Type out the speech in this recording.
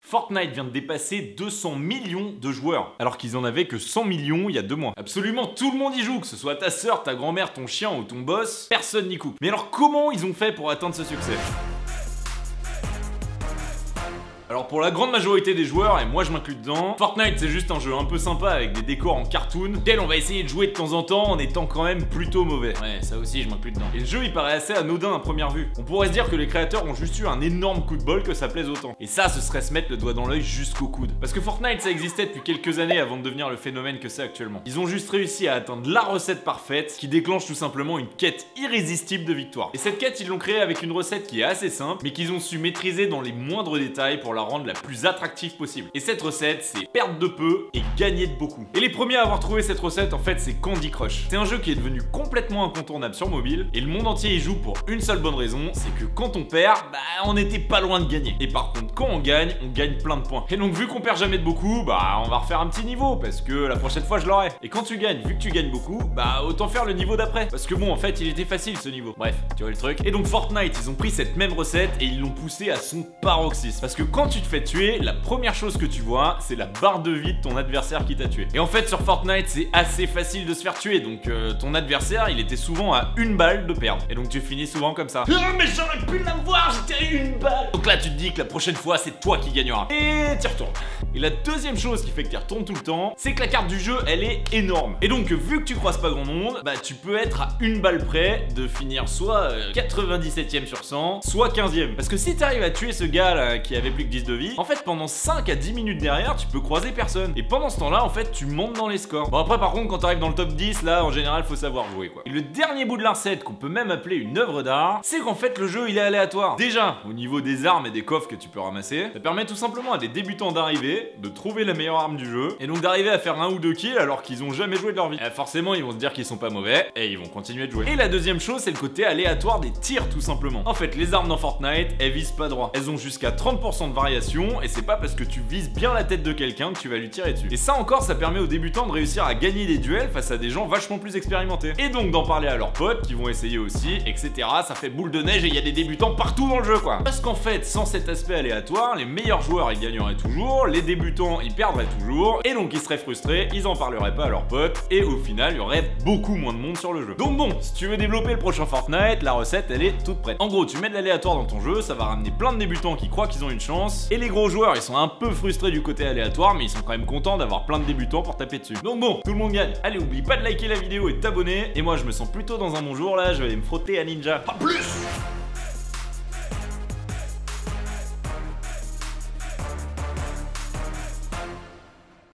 Fortnite vient de dépasser 200 millions de joueurs, alors qu'ils en avaient que 100 millions il y a 2 mois. Absolument tout le monde y joue, que ce soit ta sœur, ta grand-mère, ton chien ou ton boss, personne n'y coupe. Mais alors comment ils ont fait pour atteindre ce succès ? Alors pour la grande majorité des joueurs, et moi je m'inclus dedans, Fortnite c'est juste un jeu un peu sympa avec des décors en cartoon, auquel on va essayer de jouer de temps en temps en étant quand même plutôt mauvais. Ouais, ça aussi je m'inclus dedans. Et le jeu il paraît assez anodin à première vue. On pourrait se dire que les créateurs ont juste eu un énorme coup de bol que ça plaise autant. Et ça, ce serait se mettre le doigt dans l'œil jusqu'au coude. Parce que Fortnite ça existait depuis quelques années avant de devenir le phénomène que c'est actuellement. Ils ont juste réussi à atteindre la recette parfaite qui déclenche tout simplement une quête irrésistible de victoire. Et cette quête ils l'ont créée avec une recette qui est assez simple, mais qu'ils ont su maîtriser dans les moindres détails pour la rendre la plus attractive possible. Et cette recette, c'est perdre de peu et gagner de beaucoup. Et les premiers à avoir trouvé cette recette, en fait, c'est Candy Crush. C'est un jeu qui est devenu complètement incontournable sur mobile, et le monde entier y joue pour une seule bonne raison, c'est que quand on perd, bah on n'était pas loin de gagner. Et par contre, quand on gagne plein de points. Et donc vu qu'on perd jamais de beaucoup, bah on va refaire un petit niveau, parce que la prochaine fois je l'aurai. Et quand tu gagnes, vu que tu gagnes beaucoup, bah autant faire le niveau d'après. Parce que bon, en fait, il était facile ce niveau. Bref, tu vois le truc. Et donc Fortnite, ils ont pris cette même recette et ils l'ont poussée à son paroxysme. Parce que quand tu te fais tuer, la première chose que tu vois, c'est la barre de vie de ton adversaire qui t'a tué. Et en fait, sur Fortnite, c'est assez facile de se faire tuer. Donc ton adversaire, il était souvent à une balle de perdre. Et donc tu finis souvent comme ça. Ah, mais j'aurais pu l'avoir, j'étais à une balle. Donc là, tu te dis que la prochaine fois, c'est toi qui gagneras. Et t'y retournes. Et la deuxième chose qui fait que t'y retournes tout le temps, c'est que la carte du jeu, elle est énorme. Et donc, vu que tu croises pas grand monde, bah tu peux être à une balle près de finir soit 97ème sur 100, soit 15ème. Parce que si t'arrives à tuer ce gars là qui avait plus que 10 de vie, en fait, pendant 5 à 10 minutes derrière, tu peux croiser personne. Et pendant ce temps-là, en fait, tu montes dans les scores. Bon, après, par contre, quand t'arrives dans le top 10, là, en général, faut savoir jouer, quoi. Et le dernier bout de la recette, qu'on peut même appeler une œuvre d'art, c'est qu'en fait, le jeu, il est aléatoire. Déjà, au niveau des armes et des coffres que tu peux ramasser, ça permet tout simplement à des débutants d'arriver, de trouver la meilleure arme du jeu, et donc d'arriver à faire 1 ou 2 kills alors qu'ils ont jamais joué de leur vie. Et forcément, ils vont se dire qu'ils sont pas mauvais, et ils vont continuer de jouer. Et la deuxième chose, c'est le côté aléatoire des tirs, tout simplement. En fait, les armes dans Fortnite, elles visent pas droit. Elles ont jusqu'à 30% de variation, et c'est pas parce que tu vises bien la tête de quelqu'un que tu vas lui tirer dessus. Et ça encore, ça permet aux débutants de réussir à gagner des duels face à des gens vachement plus expérimentés. Et donc d'en parler à leurs potes qui vont essayer aussi, etc. Ça fait boule de neige et il y a des débutants partout dans le jeu, quoi. Parce qu'en fait, sans cet aspect aléatoire, les meilleurs joueurs ils gagneraient toujours, les débutants ils perdraient toujours, et donc ils seraient frustrés, ils en parleraient pas à leurs potes, et au final il y aurait beaucoup moins de monde sur le jeu. Donc bon, si tu veux développer le prochain Fortnite, la recette elle est toute prête. En gros, tu mets de l'aléatoire dans ton jeu, ça va ramener plein de débutants qui croient qu'ils ont une chance, et les gros joueurs ils sont un peu frustrés du côté aléatoire, mais ils sont quand même contents d'avoir plein de débutants pour taper dessus. Donc bon, tout le monde gagne. Allez, oublie pas de liker la vidéo et de t'abonner, et moi je me sens plutôt dans un bon jour là, je vais aller me frotter à Ninja. Pas plus.